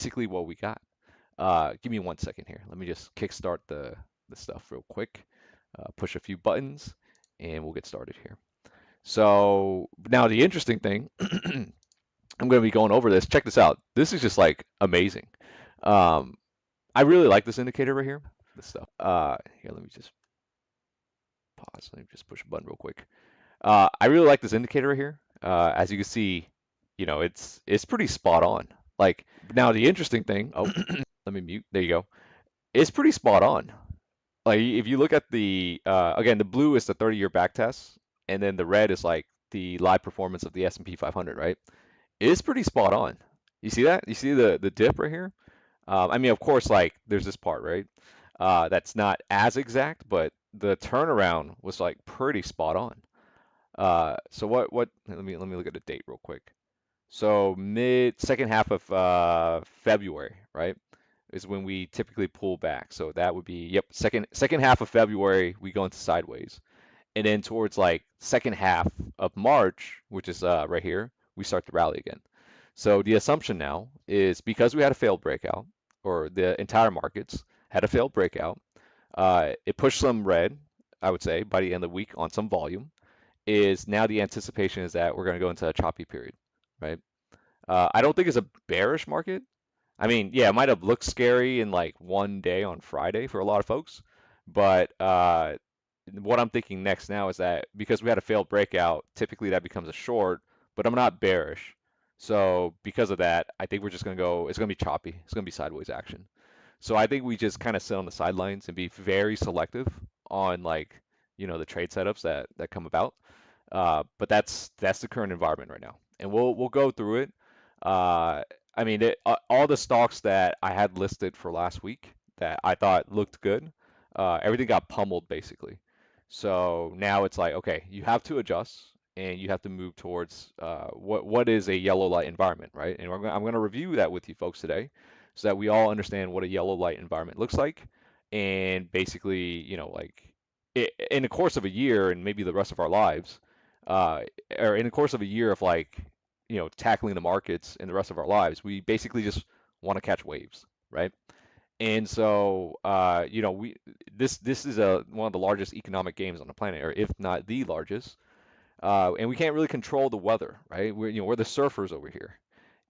basically what we got. Give me 1 second here. Let me just kickstart the stuff real quick. Push a few buttons, and we'll get started here. So now the interesting thing, I'm going to be going over this. Check this out. This is just like amazing. Um, I really like this indicator right here. This stuff. Here, let me just pause. Let me just push a button real quick. I really like this indicator right here. As you can see, it's pretty spot on. Like now the interesting thing. Oh, let me mute. There you go. It's pretty spot on. Like if you look at the again, the blue is the 30-year back test, and then the red is like the live performance of the S&P 500, right? It is pretty spot on. You see that? You see the dip right here? I mean, of course, like there's this part, right? That's not as exact, but the turnaround was like pretty spot on. So what? Let me look at the date real quick. So mid second half of February, right, is when we typically pull back. So that would be, yep, second half of February we go into sideways, and then towards like second half of March, which is right here, we start to rally again. So the assumption now is because we had a failed breakout, or the entire markets had a failed breakout, it pushed some red, I would say, by the end of the week on some volume. Is now the anticipation is that we're going to go into a choppy period, right? I don't think it's a bearish market. I mean, yeah, it might have looked scary in like one day on Friday for a lot of folks, but what I'm thinking next now is that because we had a failed breakout, typically that becomes a short, but I'm not bearish. So because of that, I think we're just going to go, it's going to be choppy. It's going to be sideways action. So I think we just kind of sit on the sidelines and be very selective on like, the trade setups that come about. But that's the current environment right now, and we'll go through it. Uh, I mean, all the stocks that I had listed for last week that I thought looked good, everything got pummeled basically. So now it's like, okay, you have to adjust and you have to move towards what is a yellow light environment, right? And I'm going to review that with you folks today, so that we all understand what a yellow light environment looks like, and basically, like in the course of a year and maybe the rest of our lives, uh, or in the course of a year of like, tackling the markets in the rest of our lives, we basically just want to catch waves, right? And so, this is one of the largest economic games on the planet, or if not the largest. And we can't really control the weather, right? We're the surfers over here.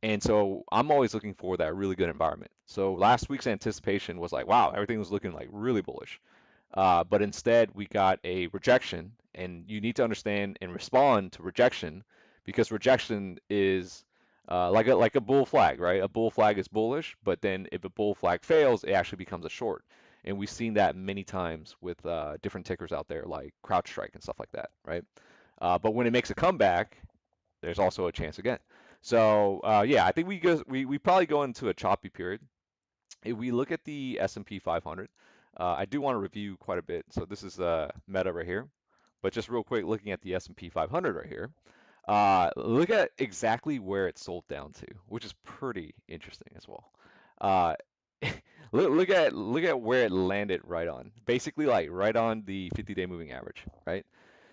And so I'm always looking for that really good environment. So last week's anticipation was like, wow, everything was looking like really bullish. But instead, we got a rejection, and you need to understand and respond to rejection, because rejection is like a bull flag, right? A bull flag is bullish, but then if a bull flag fails, it actually becomes a short. And we've seen that many times with different tickers out there, like CrowdStrike and stuff like that, right? But when it makes a comeback, there's also a chance again. So yeah, I think we probably go into a choppy period. If we look at the S&P 500, I do want to review quite a bit. So this is Meta right here. But just real quick, looking at the S&P 500 right here, look at exactly where it sold down to, which is pretty interesting as well. Uh, look at where it landed right on. Basically, like right on the 50-day moving average, right?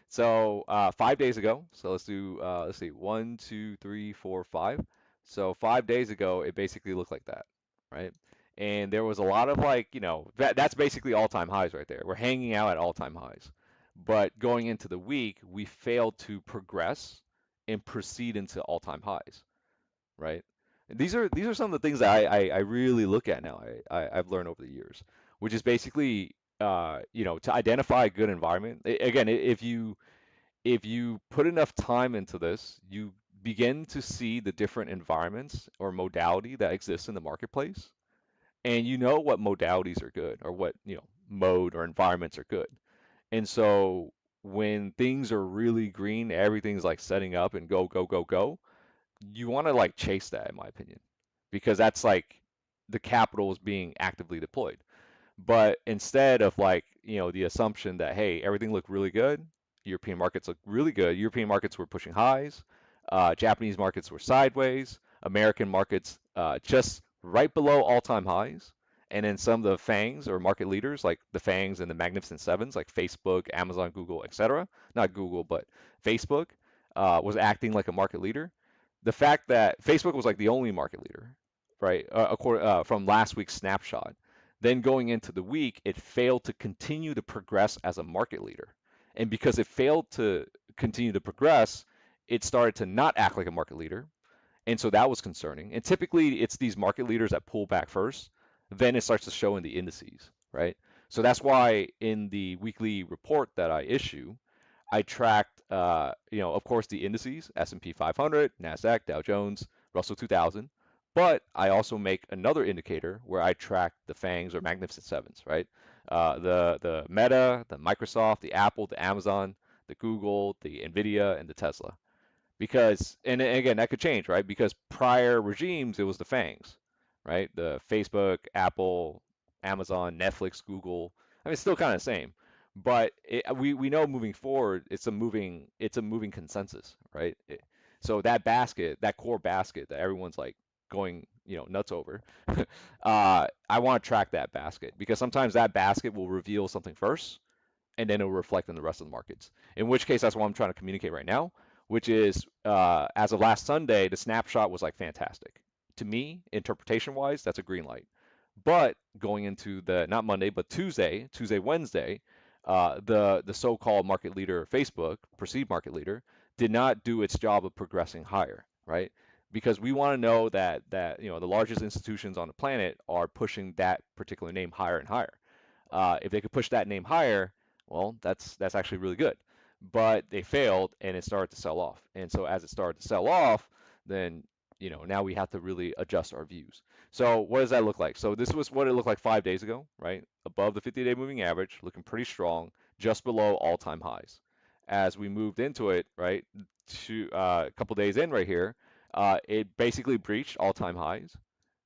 So 5 days ago, so let's see, 1, 2, 3, 4, 5. So 5 days ago, it basically looked like that, right? And there was a lot of like, that's basically all-time highs right there. We're hanging out at all-time highs. But going into the week, we failed to progress and proceed into all-time highs, right? And these are some of the things that I really look at now. I've learned over the years, which is basically to identify a good environment. Again, if you put enough time into this, you begin to see the different environments or modality that exists in the marketplace, and you know what modalities are good, or what, mode or environments are good. And so when things are really green, everything's like setting up and go, go, go, go, you want to like chase that, in my opinion, because that's like the capital is being actively deployed. But instead of like, the assumption that, hey, everything looked really good, European markets look really good. European markets were pushing highs, Japanese markets were sideways, American markets just right below all-time highs. And then some of the FANGs or market leaders, like the FANGs and the Magnificent Sevens, like Facebook, Amazon, Google, etc. Not Google, but Facebook was acting like a market leader. The fact that Facebook was like the only market leader, right? From last week's snapshot. Then going into the week, it failed to continue to progress as a market leader. And because it failed to continue to progress, it started to not act like a market leader. And so that was concerning. And typically it's these market leaders that pull back first, then it starts to show in the indices, right? So that's why in the weekly report that I issue, I tracked, of course, the indices, S&P 500, NASDAQ, Dow Jones, Russell 2000. But I also make another indicator where I track the FANGs or Magnificent Sevens, right? The Meta, the Microsoft, the Apple, the Amazon, the Google, the Nvidia, and the Tesla. Because, and again, that could change, right? Because prior regimes, it was the FANGs, right? The Facebook, Apple, Amazon, Netflix, Google. I mean, it's still kind of the same, but we know moving forward, it's a moving consensus, right? So that basket, that core basket that everyone's like going, nuts over, I want to track that basket because sometimes that basket will reveal something first, and then it'll reflect in the rest of the markets. In which case, that's what I'm trying to communicate right now, which is as of last Sunday, the snapshot was like fantastic. To me, interpretation wise, that's a green light. But going into the not Monday, but Tuesday, Wednesday, the so-called market leader, Facebook, perceived market leader, did not do its job of progressing higher, right? Because we want to know that the largest institutions on the planet are pushing that particular name higher and higher. If they could push that name higher, well, that's actually really good. But they failed, and it started to sell off. And so as it started to sell off, then now we have to really adjust our views. So what does that look like? So this was what it looked like 5 days ago, right? Above the 50-day moving average, looking pretty strong, just below all-time highs. As we moved into it, right, to a couple days in right here, it basically breached all-time highs.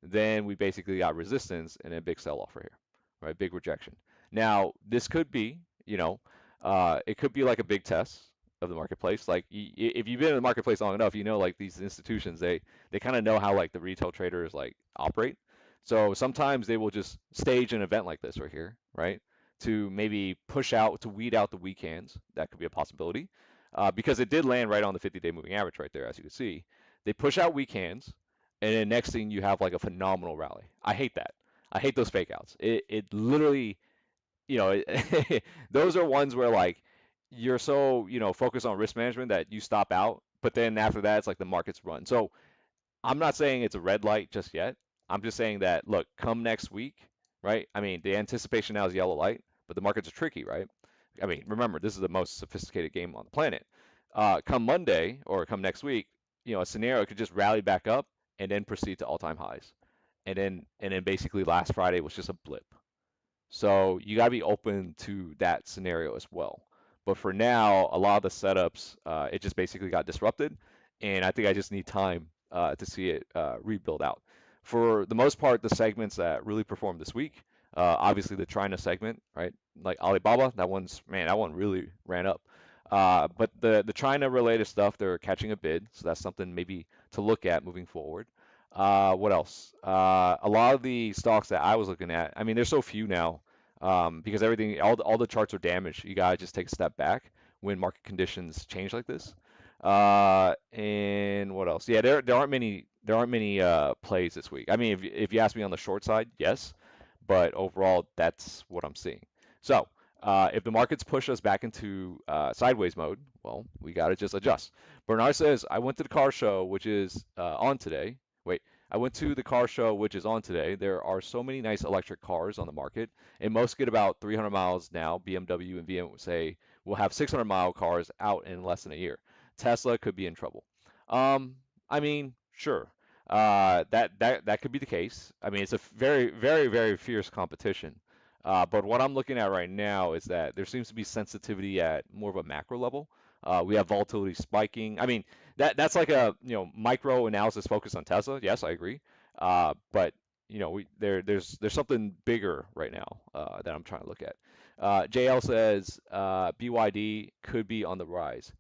Then we basically got resistance and a big sell-off right here, right? Big rejection. Now, this could be, it could be like a big test of the marketplace. Like if you've been in the marketplace long enough, like these institutions, they kind of know how like the retail traders like operate. So sometimes they will just stage an event like this right here, right? To maybe push out, to weed out the weak hands. That could be a possibility. Because it did land right on the 50-day moving average right there, as you can see. They push out weak hands, and then next thing you have like a phenomenal rally. I hate that. I hate those fake outs. It literally, those are ones where like you're so, focused on risk management that you stop out, but then after that it's like the markets run. So I'm not saying it's a red light just yet. I'm just saying that look, come next week, right? I mean, the anticipation now is yellow light, but the markets are tricky, right? I mean, remember, this is the most sophisticated game on the planet. Come Monday or come next week, a scenario could just rally back up and then proceed to all-time highs. And then basically last Friday was just a blip. So you got to be open to that scenario as well. But for now, a lot of the setups, it just basically got disrupted, and I think I just need time to see it rebuild out. For the most part, the segments that really performed this week, obviously the China segment, right? Like Alibaba, that one really ran up. But the China related stuff, they're catching a bid, so that's something maybe to look at moving forward. What else? A lot of the stocks that I was looking at, I mean, there's so few now because all the charts are damaged. You gotta just take a step back when market conditions change like this. And what else? Yeah, there aren't many plays this week. I mean, if you ask me on the short side, yes, but overall, that's what I'm seeing. So, if the markets push us back into sideways mode, well, we got to just adjust. Bernard says, I went to the car show, which is on today. Wait, I went to the car show, which is on today. There are so many nice electric cars on the market, and most get about 300 miles now. BMW and VM say we'll have 600-mile cars out in less than a year. Tesla could be in trouble. I mean, sure. That could be the case. I mean, it's a very, very, very fierce competition. But what I'm looking at right now is that there seems to be sensitivity at more of a macro level. We have volatility spiking. I mean, that's like a micro analysis focus on Tesla. Yes, I agree. But there's something bigger right now that I'm trying to look at. JL says BYD could be on the rise.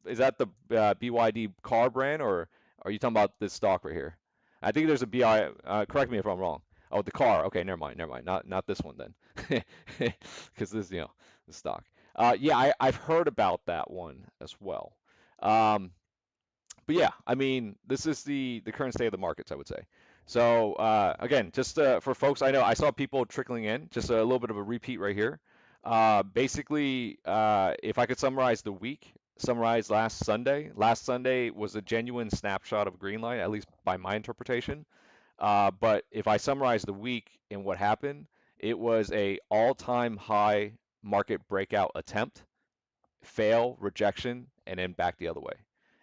Is that the BYD car brand, or are you talking about this stock right here? I think there's a BI. Correct me if I'm wrong. Oh, the car. Okay, never mind, never mind. Not this one then, because this the stock. Yeah, I've heard about that one as well. Um, but yeah, I mean, this is the current state of the markets, I would say. So again, just for folks, I know I saw people trickling in. Just a little bit of a repeat right here. Basically, if I could summarize the week, summarize last Sunday. Last Sunday was a genuine snapshot of green light, at least by my interpretation. But if I summarize the week and what happened, it was a all-time high market breakout attempt, fail, rejection, and then back the other way.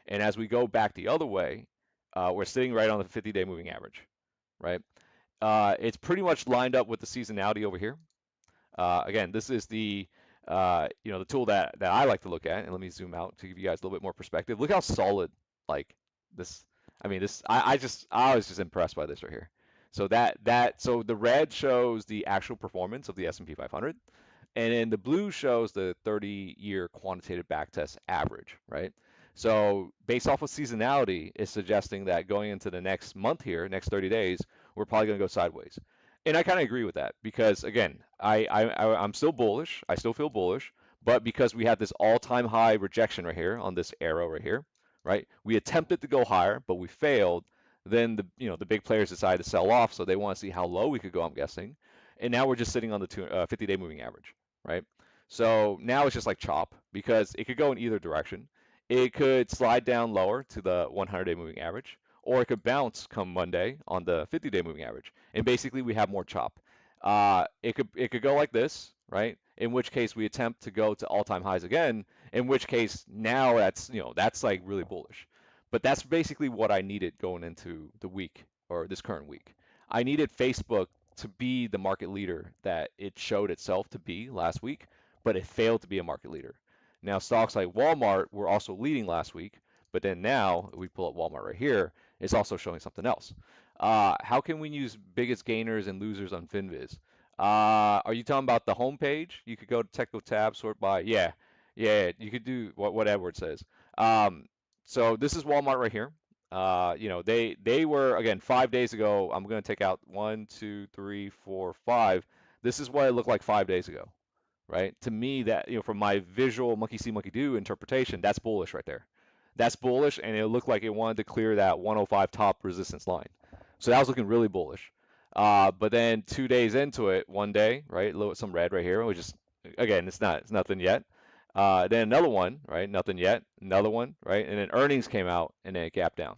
And as we go back the other way, we're sitting right on the 50-day moving average, right? It's pretty much lined up with the seasonality over here. Again, this is the the tool that I like to look at, and let me zoom out to give you guys a little bit more perspective. Look how solid like this. I mean, this I was just impressed by this right here. So so the red shows the actual performance of the S&P 500, and then the blue shows the 30-year quantitative backtest average, right? So based off of seasonality, it's suggesting that going into the next month here, next 30 days, we're probably going to go sideways. And I kind of agree with that because again, I'm still bullish. I still feel bullish, but because we had this all-time high rejection right here on this arrow right here, right? We attempted to go higher, but we failed. Then the big players decided to sell off, so they want to see how low we could go, I'm guessing. And now we're just sitting on the 50-day moving average, right? So now it's just like chop because it could go in either direction. It could slide down lower to the 100-day moving average, or it could bounce come Monday on the 50-day moving average, and basically we have more chop. It could go like this, right? In which case we attempt to go to all-time highs again. In which case now that's like really bullish. But that's basically what I needed going into the week or this current week. I needed Facebook to be the market leader that it showed itself to be last week, but it failed to be a market leader. Now stocks like Walmart were also leading last week, but then now we pull up Walmart right here, it's also showing something else. How can we use biggest gainers and losers on FinViz? Are you talking about the home page? You could go to technical tab, sort by. Yeah, yeah, you could do what Edward says. Um, so this is Walmart right here. They were again 5 days ago. I'm going to take out one, two, three, four, five. This is what it looked like 5 days ago, right? To me, that from my visual monkey see, monkey do interpretation, that's bullish right there. That's bullish, and it looked like it wanted to clear that 105 top resistance line. So that was looking really bullish. But then 2 days into it, one day, right, some red right here, which is again, it's nothing yet. Then another one, right, nothing yet. Another one, right, and then earnings came out, and then it gapped down.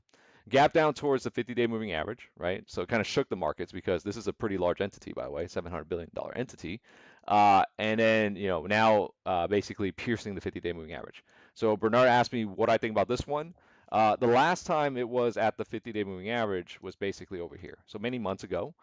Gap down towards the 50-day moving average, right? So it kind of shook the markets because this is a pretty large entity, by the way, $700 billion entity. And then, now basically piercing the 50-day moving average. So Bernard asked me what I think about this one. The last time it was at the 50-day moving average was basically over here. So many months ago.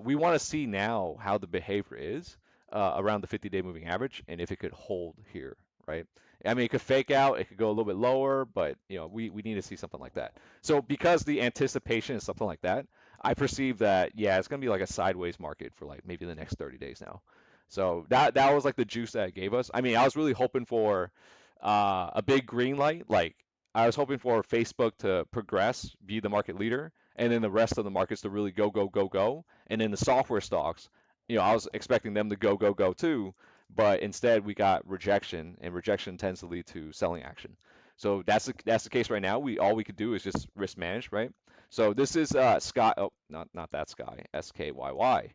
We want to see now how the behavior is around the 50-day moving average and if it could hold here, right? I mean, it could fake out, it could go a little bit lower, but we need to see something like that. So because the anticipation is something like that, I perceive that yeah, it's gonna be like a sideways market for like maybe the next 30 days now. So that was like the juice that it gave us. I mean, I was really hoping for a big green light. Like I was hoping for Facebook to progress, be the market leader, and then the rest of the markets to really go, go, go, go. And then the software stocks, I was expecting them to go, go, go too, but instead we got rejection, and rejection tends to lead to selling action. So that's the case right now. All we could do is just risk manage, right? So this is Sky. Oh, not that Sky. SKYY.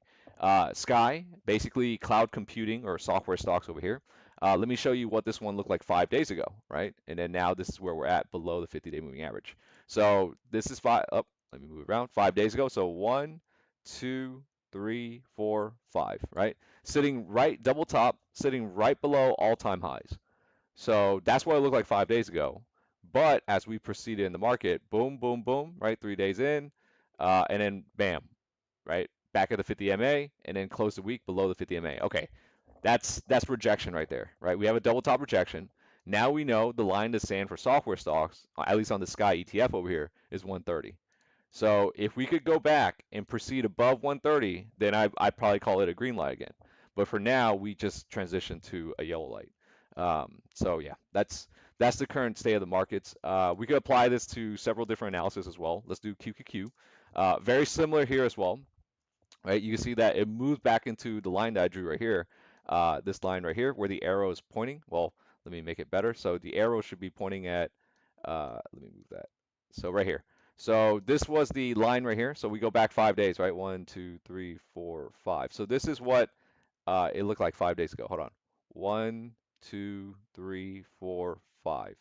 Sky, basically cloud computing or software stocks over here. Let me show you what this one looked like 5 days ago, right? And then now this is where we're at below the 50-day moving average. So this is five. Oh, let me move around. 5 days ago. So 1, 2, 3, 4, 5, right? Sitting right, double top, sitting right below all-time highs. So that's what it looked like 5 days ago. But as we proceeded in the market, boom, boom, boom, right? 3 days in, and then bam, right? Back at the 50 MA, and then close the week below the 50 MA. Okay, that's rejection right there, right? We have a double top rejection. Now we know the line in the sand for software stocks, at least on the Sky ETF over here, is 130. So if we could go back and proceed above 130, then I'd probably call it a green light again. But for now, we just transition to a yellow light. So yeah, that's the current state of the markets. We could apply this to several different analysis as well. Let's do QQQ. Very similar here as well, right? You can see that it moved back into the line that I drew right here. This line right here where the arrow is pointing. Well, let me make it better. So the arrow should be pointing at, let me move that. So right here. So this was the line right here. So we go back 5 days, right? One, two, three, four, five. So this is what it looked like 5 days ago. Hold on. One, two, three, four, five.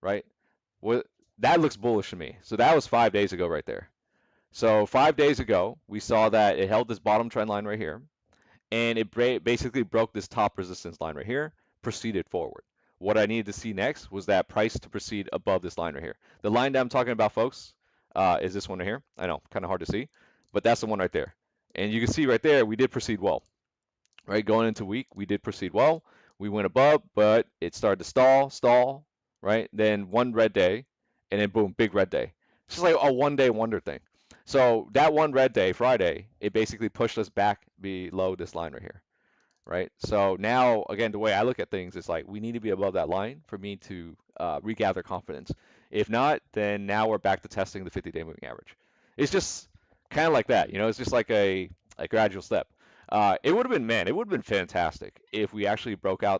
Right? What that looks bullish to me. So that was 5 days ago right there. So 5 days ago, we saw that it held this bottom trend line right here, and it basically broke this top resistance line right here, proceeded forward. What I needed to see next was that price to proceed above this line right here. The line that I'm talking about, folks, is this one right here. I know, kind of hard to see, but that's the one right there. And you can see right there, we did proceed well, right? Going into week, we did proceed well. We went above, but it started to stall, right? Then one red day, and then boom, big red day. It's just like a 1 day wonder thing. So that one red day, Friday, it basically pushed us back below this line right here, right? So now, again, the way I look at things is like we need to be above that line for me to regather confidence. If not, then now we're back to testing the 50-day moving average. It's just kind of like that, you know. It's just like a gradual step. It would have been, man, it would have been fantastic if we actually broke out